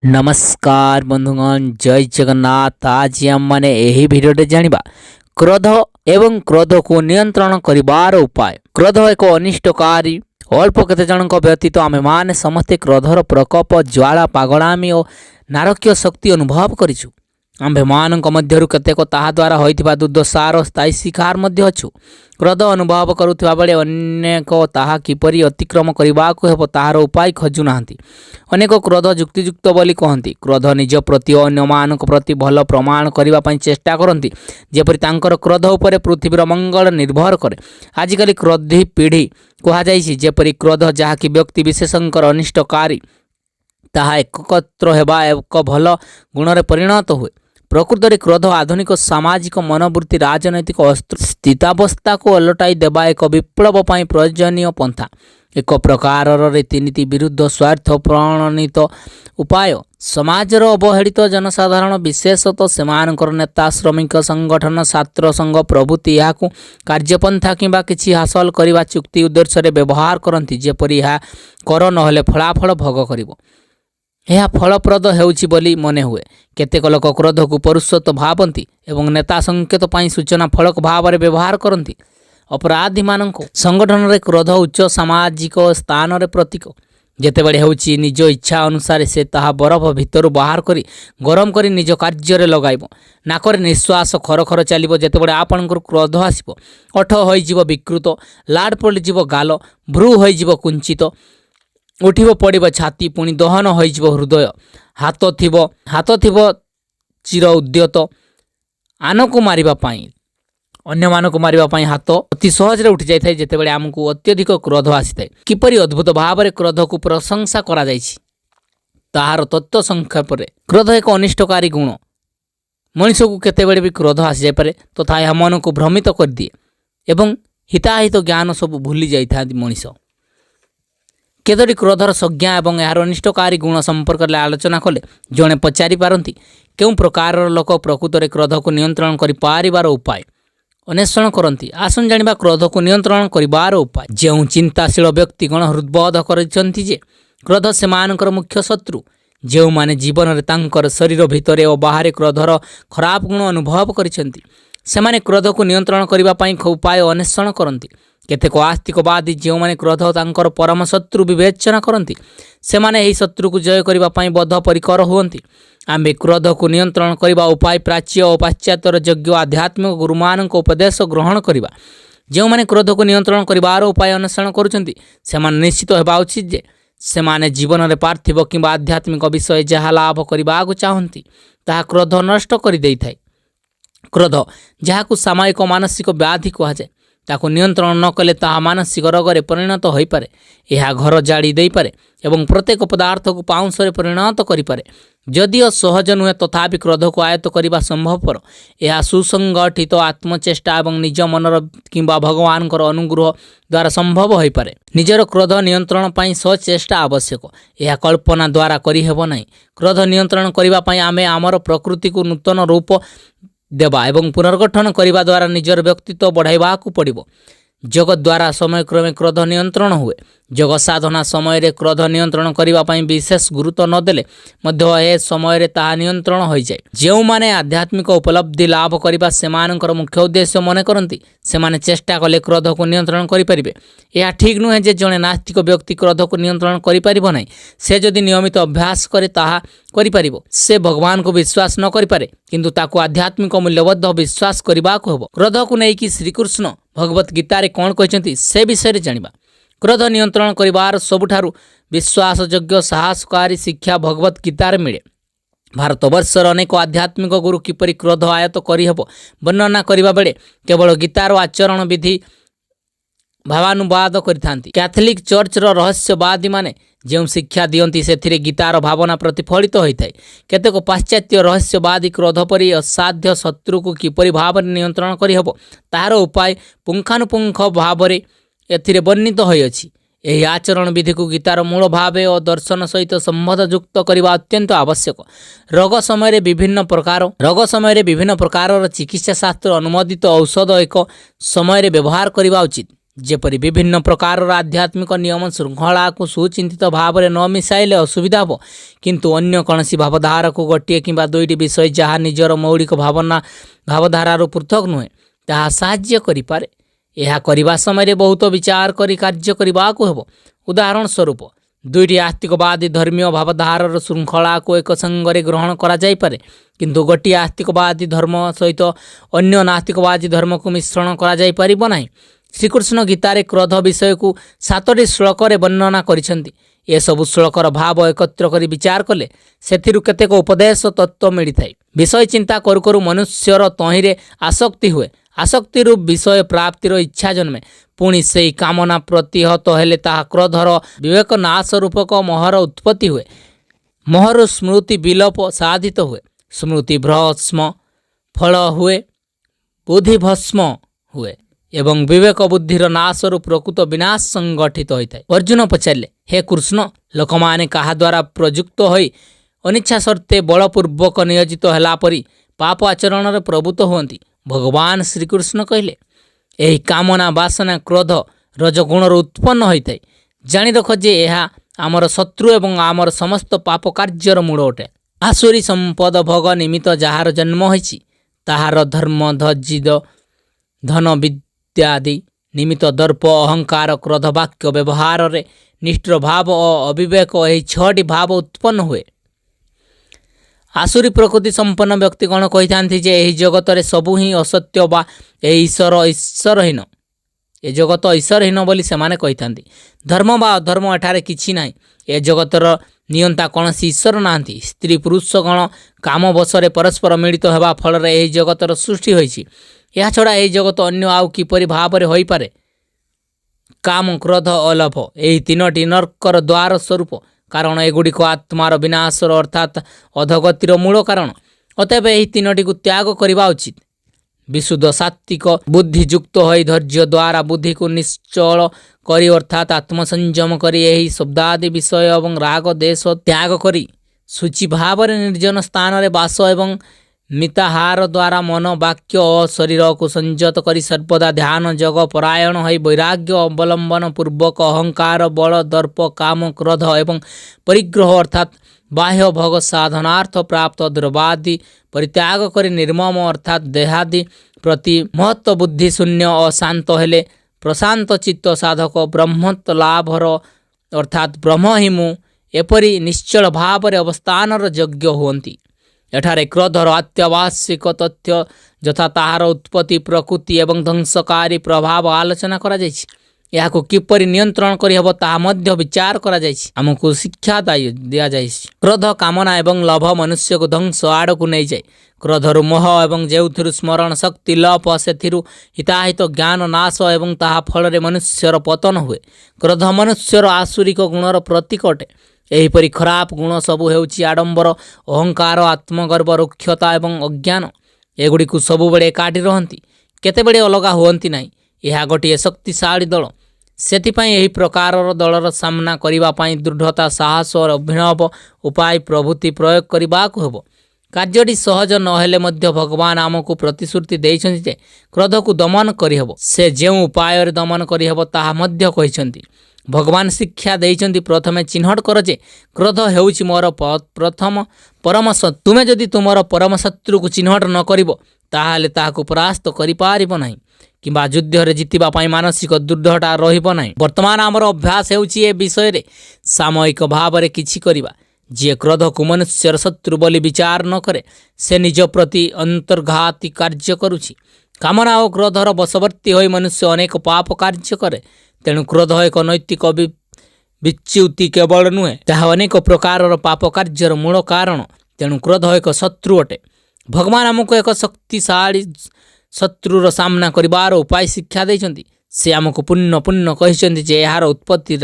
नमस्कार बंधुगण, जय जगन्नाथ। आज आम मैंने यही भिडियोटे जानिबा क्रोध एवं क्रोध को नियंत्रण करिबार उपाय। क्रोध एक अनिष्टकारी अल्प केते जनक व्यतीत आमे माने समस्ते क्रोधर प्रकोप, ज्वाला, पागଳାମୀ और नारकीय शक्ति अनुभव करिछु। आम्भेमानଙ୍କ ମଧ୍ୟରୁ କେତେକ ତାହା ଦ୍ୱାରା ହୋଇଥିବା ଦୁର୍ଦ୍ଦଶାର ସ୍ଥାୟୀ ଶିକାର ମଧ୍ୟ ଅଛୁ। କ୍ରୋଧ ଅନୁଭବ କରୁଥିବା ବେଳେ ଅନେକ ତାହା କିପରି ଅତିକ୍ରମ କରିବାକୁ ହେବ ତାହାର ଉପାୟ ଖୋଜୁନାହାନ୍ତି। ଅନେକ କ୍ରୋଧ ଯୁକ୍ତିଯୁକ୍ତ ବୋଲି କହନ୍ତି। କ୍ରୋଧ ନିଜ ପ୍ରତି ଓ ଅନ୍ୟମାନଙ୍କ ପ୍ରତି ଭଲ ପ୍ରମାଣ କରିବା ପାଇଁ ଚେଷ୍ଟା କରନ୍ତି, ଯେପରି ତାଙ୍କର କ୍ରୋଧ ଉପରେ ପୃଥିବୀର ମଙ୍ଗଳ ନିର୍ଭର କରେ। ଆଜିକାଲି କ୍ରୋଧୀ ପିଢ଼ି କୁହାଯାଇଛି, ଯେପରି କ୍ରୋଧ ଯାହାକି ବ୍ୟକ୍ତି ବିଶେଷଙ୍କର ଅନିଷ୍ଟକାରୀ, ତାହା ଏକତ୍ର ହେବା ଏକ ଭଲ ଗୁଣରେ ପରିଣତ ହୁଏ। ପ୍ରକୃତରେ କ୍ରୋଧ ଆଧୁନିକ ସାମାଜିକ ମନୋବୃତ୍ତି, ରାଜନୈତିକ ସ୍ଥିତାବସ୍ଥାକୁ ଓଲଟାଇ ଦେବା ଏକ ବିପ୍ଳବ ପାଇଁ ପ୍ରୟୋଜନୀୟ ପନ୍ଥା। ଏକ ପ୍ରକାରର ରୀତିନୀତି ବିରୁଦ୍ଧ ସ୍ୱାର୍ଥ ପ୍ରଣୀତ ଉପାୟ। ସମାଜର ଅବହେଳିତ ଜନସାଧାରଣ, ବିଶେଷତଃ ସେମାନଙ୍କର ନେତା, ଶ୍ରମିକ ସଂଗଠନ, ଛାତ୍ର ସଂଘ ପ୍ରଭୃତି ଏହାକୁ କାର୍ଯ୍ୟପନ୍ଥା କିମ୍ବା କିଛି ହାସଲ କରିବା ଚୁକ୍ତି ଉଦ୍ଦେଶ୍ୟରେ ବ୍ୟବହାର କରନ୍ତି, ଯେପରି ଏହା କର ନହେଲେ ଫଳାଫଳ ଭୋଗ କରିବ। ଏହା ଫଳପ୍ରଦ ହେଉଛି ବୋଲି ମନେ ହୁଏ। କେତେକ ଲୋକ କ୍ରୋଧକୁ ପରୁଷତ୍ୱ ଭାବନ୍ତି ଏବଂ ନେତା ସଂକେତ ପାଇଁ ସୂଚନା ଫଳକ ଭାବରେ ବ୍ୟବହାର କରନ୍ତି। ଅପରାଧୀମାନଙ୍କ ସଂଗଠନରେ କ୍ରୋଧ ଉଚ୍ଚ ସାମାଜିକ ସ୍ଥାନରେ ପ୍ରତୀକ। ଯେତେବେଳେ ହେଉଛି ନିଜ ଇଚ୍ଛା ଅନୁସାରେ ସେ ତାହା ବରଫ ଭିତରୁ ବାହାର କରି ଗରମ କରି ନିଜ କାର୍ଯ୍ୟରେ ଲଗାଇବ। ନାକରେ ନିଶ୍ୱାସ ଖରଖର ଚାଲିବ। ଯେତେବେଳେ ଆପଣଙ୍କର କ୍ରୋଧ ଆସିବ, ଓଠ ହୋଇଯିବ ବିକୃତ, ଲାଡ଼ ପଡ଼ିଯିବ ଗାଲ, ଭ୍ରୁ ହୋଇଯିବ କୁଞ୍ଚିତ, ଉଠିବ ପଡ଼ିବ ଛାତି, ପୁଣି ଦହନ ହୋଇଯିବ ହୃଦୟ। ହାତ ଥିବ ଚିର ଉଦ୍ୟତ। ଅନ୍ୟମାନଙ୍କୁ ମାରିବା ପାଇଁ ହାତ ଅତି ସହଜରେ ଉଠି ଯାଇଥାଏ ଯେତେବେଳେ ଆମକୁ ଅତ୍ୟଧିକ କ୍ରୋଧ ଆସିଥାଏ। କିପରି ଅଦ୍ଭୁତ ଭାବରେ କ୍ରୋଧକୁ ପ୍ରଶଂସା କରାଯାଇଛି ତାହାର ତତ୍ତ୍ୱ ସଂକ୍ଷେପରେ। କ୍ରୋଧ ଏକ ଅନିଷ୍ଟକାରୀ ଗୁଣ। ମଣିଷକୁ କେତେବେଳେ ବି କ୍ରୋଧ ଆସିଯାଇପାରେ, ତଥା ଏହା ମନକୁ ଭ୍ରମିତ କରିଦିଏ ଏବଂ ହିତାହିତ ଜ୍ଞାନ ସବୁ ଭୁଲି ଯାଇଥାନ୍ତି ମଣିଷ। କେତୋଟି କ୍ରୋଧର ସଂଜ୍ଞା ଏବଂ ଏହାର ଅନିଷ୍ଟକାରୀ ଗୁଣ ସମ୍ପର୍କରେ ଆଲୋଚନା କଲେ ଜଣେ ପଚାରିପାରନ୍ତି, କେଉଁ ପ୍ରକାରର ଲୋକ ପ୍ରକୃତରେ କ୍ରୋଧକୁ ନିୟନ୍ତ୍ରଣ କରିପାରିବାର ଉପାୟ ଅନ୍ୱେଷଣ କରନ୍ତି। ଆସନ୍ତୁ ଜାଣିବା କ୍ରୋଧକୁ ନିୟନ୍ତ୍ରଣ କରିବାର ଉପାୟ। ଯେଉଁ ଚିନ୍ତାଶୀଳ ବ୍ୟକ୍ତିଗଣ ହୃଦବୋଧ କରିଛନ୍ତି ଯେ କ୍ରୋଧ ସେମାନଙ୍କର ମୁଖ୍ୟ ଶତ୍ରୁ, ଯେଉଁମାନେ ଜୀବନରେ ତାଙ୍କର ଶରୀର ଭିତରେ ଓ ବାହାରେ କ୍ରୋଧର ଖରାପ ଗୁଣ ଅନୁଭବ କରିଛନ୍ତି, ସେମାନେ କ୍ରୋଧକୁ ନିୟନ୍ତ୍ରଣ କରିବା ପାଇଁ ଉପାୟ ଅନ୍ୱେଷଣ କରନ୍ତି। କେତେକ ଆସ୍ତିକବାଦୀ, ଯେଉଁମାନେ କ୍ରୋଧ ତାଙ୍କର ପରମ ଶତ୍ରୁ ବିବେଚନା କରନ୍ତି, ସେମାନେ ଏହି ଶତ୍ରୁକୁ ଜୟ କରିବା ପାଇଁ ବଦ୍ଧପରିକର ହୁଅନ୍ତି। ଆମ୍ଭେ କ୍ରୋଧକୁ ନିୟନ୍ତ୍ରଣ କରିବା ଉପାୟ ପ୍ରାଚ୍ୟ ଓ ପାଶ୍ଚାତ୍ୟର ଯୋଗ୍ୟ ଆଧ୍ୟାତ୍ମିକ ଗୁରୁମାନଙ୍କ ଉପଦେଶ ଗ୍ରହଣ କରିବା। ଯେଉଁମାନେ କ୍ରୋଧକୁ ନିୟନ୍ତ୍ରଣ କରିବାର ଉପାୟ ଅନ୍ୱେଷଣ କରୁଛନ୍ତି, ସେମାନେ ନିଶ୍ଚିତ ହେବା ଉଚିତ ଯେ ସେମାନେ ଜୀବନରେ ପାର୍ଥିବ କିମ୍ବା ଆଧ୍ୟାତ୍ମିକ ବିଷୟ ଯାହା ଲାଭ କରିବାକୁ ଚାହାନ୍ତି ତାହା କ୍ରୋଧ ନଷ୍ଟ କରିଦେଇଥାଏ। କ୍ରୋଧ, ଯାହାକୁ ସାମୟିକ ମାନସିକ ବ୍ୟାଧି କୁହାଯାଏ, ତାକୁ ନିୟନ୍ତ୍ରଣ ନ କଲେ ତାହା ମାନସିକ ରୋଗରେ ପରିଣତ ହୋଇପାରେ। ଏହା ଘର ଜାଳି ଦେଇପାରେ ଏବଂ ପ୍ରତ୍ୟେକ ପଦାର୍ଥକୁ ପାଉଁଶରେ ପରିଣତ କରିପାରେ। ଯଦିଓ ସହଜ ନୁହେଁ, ତଥାପି କ୍ରୋଧକୁ ଆୟତ୍ତ କରିବା ସମ୍ଭବପର। ଏହା ସୁସଂଗଠିତ ଆତ୍ମଚେଷ୍ଟା ଏବଂ ନିଜ ମନର କିମ୍ବା ଭଗବାନଙ୍କର ଅନୁଗ୍ରହ ଦ୍ୱାରା ସମ୍ଭବ ହୋଇପାରେ। ନିଜର କ୍ରୋଧ ନିୟନ୍ତ୍ରଣ ପାଇଁ ସଚେଷ୍ଟା ଆବଶ୍ୟକ। ଏହା କଳ୍ପନା ଦ୍ୱାରା କରିହେବ ନାହିଁ। କ୍ରୋଧ ନିୟନ୍ତ୍ରଣ କରିବା ପାଇଁ ଆମେ ଆମର ପ୍ରକୃତିକୁ ନୂତନ ରୂପ ଦେବା ଏବଂ ପୁନର୍ଗଠନ କରିବା ଦ୍ୱାରା ନିଜର ବ୍ୟକ୍ତିତ୍ୱ ବଢ଼ାଇବାକୁ ପଡ଼ିବ। ଯୋଗ ଦ୍ୱାରା ସମୟକ୍ରମେ କ୍ରୋଧ ନିୟନ୍ତ୍ରଣ ହୁଏ। ଯୋଗ ସାଧନା ସମୟରେ କ୍ରୋଧ ନିୟନ୍ତ୍ରଣ କରିବା ପାଇଁ ବିଶେଷ ଗୁରୁତ୍ୱ ନ ଦେଲେ ମଧ୍ୟ ଏ ସମୟରେ ତାହା ନିୟନ୍ତ୍ରଣ ହୋଇଯାଏ। ଯେଉଁମାନେ ଆଧ୍ୟାତ୍ମିକ ଉପଲବ୍ଧି ଲାଭ କରିବା ସେମାନଙ୍କର ମୁଖ୍ୟ ଉଦ୍ଦେଶ୍ୟ ମନେ କରନ୍ତି, ସେମାନେ ଚେଷ୍ଟା କଲେ କ୍ରୋଧକୁ ନିୟନ୍ତ୍ରଣ କରିପାରିବେ। ଏହା ଠିକ୍ ନୁହେଁ ଯେ ଜଣେ ନାସ୍ତିକ ବ୍ୟକ୍ତି କ୍ରୋଧକୁ ନିୟନ୍ତ୍ରଣ କରିପାରିବ ନାହିଁ। ସେ ଯଦି ନିୟମିତ ଅଭ୍ୟାସ କରେ ତାହା କରିପାରିବ। ସେ ଭଗବାନଙ୍କୁ ବିଶ୍ୱାସ ନ କରିପାରେ, କିନ୍ତୁ ତାକୁ ଆଧ୍ୟାତ୍ମିକ ମୂଲ୍ୟବୋଧ ବିଶ୍ୱାସ କରିବାକୁ ହେବ। କ୍ରୋଧକୁ ନେଇକି ଶ୍ରୀକୃଷ୍ଣ ଭଗବତ ଗୀତାରେ କ'ଣ କହିଛନ୍ତି ସେ ବିଷୟରେ ଜାଣିବା। କ୍ରୋଧ ନିୟନ୍ତ୍ରଣ କରିବାର ସବୁଠାରୁ ବିଶ୍ୱାସଯୋଗ୍ୟ ସାହସକାରୀ ଶିକ୍ଷା ଭଗବତ ଗୀତାରେ ମିଳେ। ଭାରତବର୍ଷର ଅନେକ ଆଧ୍ୟାତ୍ମିକ ଗୁରୁ କିପରି କ୍ରୋଧ ଆୟତ୍ତ କରିହେବ ବର୍ଣ୍ଣନା କରିବା ବେଳେ କେବଳ ଗୀତାର ଆଚରଣ ବିଧି ଭାବାନୁବାଦ କରିଥାନ୍ତି। କ୍ୟାଥୋଲିକ ଚର୍ଚ୍ଚର ରହସ୍ୟବାଦୀମାନେ ଯେଉଁ ଶିକ୍ଷା ଦିଅନ୍ତି ସେଥିରେ ଗୀତାର ଭାବନା ପ୍ରତିଫଳିତ ହୋଇଥାଏ। କେତେକ ପାଶ୍ଚାତ୍ୟ ରହସ୍ୟବାଦୀ କ୍ରୋଧ ପରି ଅସାଧ୍ୟ ଶତ୍ରୁକୁ କିପରି ଭାବରେ ନିୟନ୍ତ୍ରଣ କରିହେବ ତାହାର ଉପାୟ ପୁଙ୍ଖାନୁପୁଙ୍ଖ ଭାବରେ ଏଥିରେ ବର୍ଣ୍ଣିତ ହୋଇଅଛି। ଏହି ଆଚରଣ ବିଧିକୁ ଗୀତାର ମୂଳ ଭାବେ ଓ ଦର୍ଶନ ସହିତ ସମ୍ବନ୍ଧଯୁକ୍ତ କରିବା ଅତ୍ୟନ୍ତ ଆବଶ୍ୟକ। ରୋଗ ସମୟରେ ବିଭିନ୍ନ ପ୍ରକାରର ଚିକିତ୍ସା ଶାସ୍ତ୍ର ଅନୁମୋଦିତ ଔଷଧ ଏକ ସମୟରେ ବ୍ୟବହାର କରିବା ଉଚିତ। जेपरि विभिन्न प्रकार आध्यात्मिक नियम श्रृंखला को सुचिंतित भाव में न मिसाइले असुविधा हो, किंतु अन्य कौनसी भावधारा को गोटे किंबा दुईटी विषय जहाँ निजर मौलिक भावधारार पृथक नुहे ताहा साहाय्य करिपारे। यह करने समय बहुत विचार करी कार्य करने को हेब। उदाहरण स्वरूप दुईटी आस्तिकवादी धर्मीय भावधारार श्रृंखला को एक संगरे ग्रहण करा जाई पारे, किंतु गोटे आस्तिकवादी धर्म सहित अन्य नास्तिकवादी धर्म को मिश्रण करा जाई परिबो नाही। श्रीकृष्ण गीतार क्रोध विषय को 7टी श्लोक वर्णना करिसेंती। ए सबु श्लोकर भाव एकत्र करी विचार कले सेथिरु केतेक उपदेश तत्व मिलिथाय। विषय चिंता करू करू मनुष्यर तहिरे आसक्ति हुए। आसक्ति विषय प्राप्तिर इच्छा जन्मे। पुणी से कामना प्रतिहत हेले ताहा क्रोधर विवेक नाश रूपक मोहर उत्पत्ति हुए। मोहर स्मृति विलोप साधित हुए। स्मृति भ्रष्म फल हुए, बुद्धि भस्म हुए एवं विवेक बुद्धिर नाशर प्रकृत विनाश संगठित होता है। अर्जुन पचारे, हे कृष्ण, लोक माने कहा द्वारा प्रयुक्त होई अनिच्छा सत्वे बलपूर्वक नियोजित होला परी पाप आचरण प्रवृत्त हुअन्ति। भगवान श्रीकृष्ण कहले, यही कामना वासना क्रोध रजगुण उत्पन्न होता है। जानी रख जे यह आमर शत्रु एवं आमर समस्त पाप कार्यर मूल अटे। आसुरी संपद भोग निमित्त जार जन्म होइछि ताहार धर्म धज्जिद धन विद्यादि निमित्त दर्प अहंकार क्रोध वाक्य व्यवहार रे निष्ठुर भाव और अविवेक यही 6टी भाव उत्पन्न हुए। आसुरी प्रकृति संपन्न व्यक्तिगण कही जे यही जगत रे सबु ही असत्य बा ईश्वरहीन। ए जगत ईश्वरहीन बोली से माने कही। धर्म बा अधर्म एठारे किछि नाही। ए जगतर नियंता कौनसी ईश्वर नाहांती। स्त्री पुरुष गण काम बसरे परस्पर मिलित हेबा फल यही जगतर सृष्टि होइछि। या छड़ा यही जगत अन्य आउ किपरि भाव में होई पारे। काम क्रोध अलोभ यही 3टी नरकर द्वार स्वरूप, कारण एगुड़िक आत्मार विनाशर अर्थात अधगतिर मूल कारण। अतएव यही 3टी को त्याग करवा उचित। विशुद्ध सात्विक बुद्धियुक्त होई धैर्य द्वारा बुद्धि को निश्चल करी अर्थात आत्मसंयम करी यही शब्दादि विषय एवं राग देश त्याग करी सूची भाव निर्जन स्थान रे वास एवं मिताहार द्वारा मन वाक्य और शरीर को संयत करी सर्वदा ध्यान जग परायण होई वैराग्य अवलंबन पूर्वक अहंकार बल दर्प काम क्रोध एवं परिग्रह अर्थात बाह्य भोग साधनार्थ प्राप्त द्रवादि परित्याग करी निर्मम अर्थात देहादि प्रति महत्व बुद्धि शून्य अशांत हेले प्रशांत चित्त साधक ब्रह्मत्व लाभर अर्थात ब्रह्म ही मु एपरी निश्चल भाव अवस्थान योग्य हुअन्ति। एठारे क्रोधर अत्यावश्यक तथ्य यथा ताहार उत्पत्ति प्रकृति एवं ध्वंसकारी प्रभाव आलोचना करा जायछि। याको किपरि नियंत्रण करि हेबो ताहा मध्य विचार करा जायछि। हमकु शिक्षा दिया जायछि। क्रोध कामना एवं लोभ मनुष्य को ध्वंस आड़ को नहीं जाए। क्रोधरु मोह एवं जेउथिरु स्मरण शक्ति लोप सेथिरु हिताहित ज्ञान नाश एवं ताहा फल मनुष्यर पतन हुए। क्रोध मनुष्यर आसुरिक गुणर प्रतीक अटे। एहीपरि खराब गुण सबु हेउछि आडंबर अहंकार आत्मगर्व रुक्षता एवं अज्ञान। एगुड़िक सबुबेले एकाठी रहंती, केतेबेले अलगा हुअंती नाही। यह गोटे शक्तिशाली दल। सेथिपाई एही प्रकारर दलर सामना करिबा पाई दृढ़ता साहस और अभिनव उपाय प्रभृति प्रयोग करिबाकु हेबो। कार्यटी सहज नहेले मध्य भगवान आमको प्रतिश्रुति देइछन्ति जे क्रोध को दमन करिहेबो। से जेउ उपाय दमन करिहेबो ताहा मध्य कहिछन्ति। भगवान शिक्षा देइछन्ति, प्रथमे चिन्हट कर जे क्रोध हेउछि मोर प्रथम परम शत्रु। तुमे जदि तुमर परम शत्रु को चिन्हट न करिबो ताहाले ताहाको परास्त करि पारिबो नाही किंबा युद्ध रे जितिबा पाई मानसिक दृढ़ता रहिबो नाही। वर्तमान आमर अभ्यास हेउछि ए विषय रे सामयिक भाव रे किछि करिबा। जे क्रोध को मनुष्यर शत्रु बोली विचार न करे से निज प्रति अंतर्घाती कार्य करुछि। कामना और क्रोधर वशवर्ती होई मनुष्य अनेक पाप कार्य करे। तेणु क्रोध एक नैतिक विच्युति केवल नुहे, ताहा अनेक प्रकार पाप कार्यर मूल कारण। तेणु क्रोध एक शत्रु अटे। भगवान आमको एक शक्तिशाली शत्रुर सामना करिबार उपाय शिक्षा देइछन्ति। से आमको पुण्य पुण्य कहिछन्ति जे यार उत्पत्ति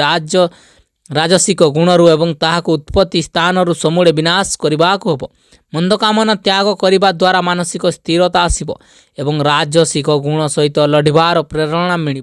राजसिक गुणरु एवं ताहाको उत्पत्ति स्थानरु समूले विनाश करिबाको हेबो। मंद कामना त्याग करिबा द्वारा मानसिक स्थिरता आसिबो एवं राजसिक गुण सहित लढिबार प्रेरणा मिलिबो।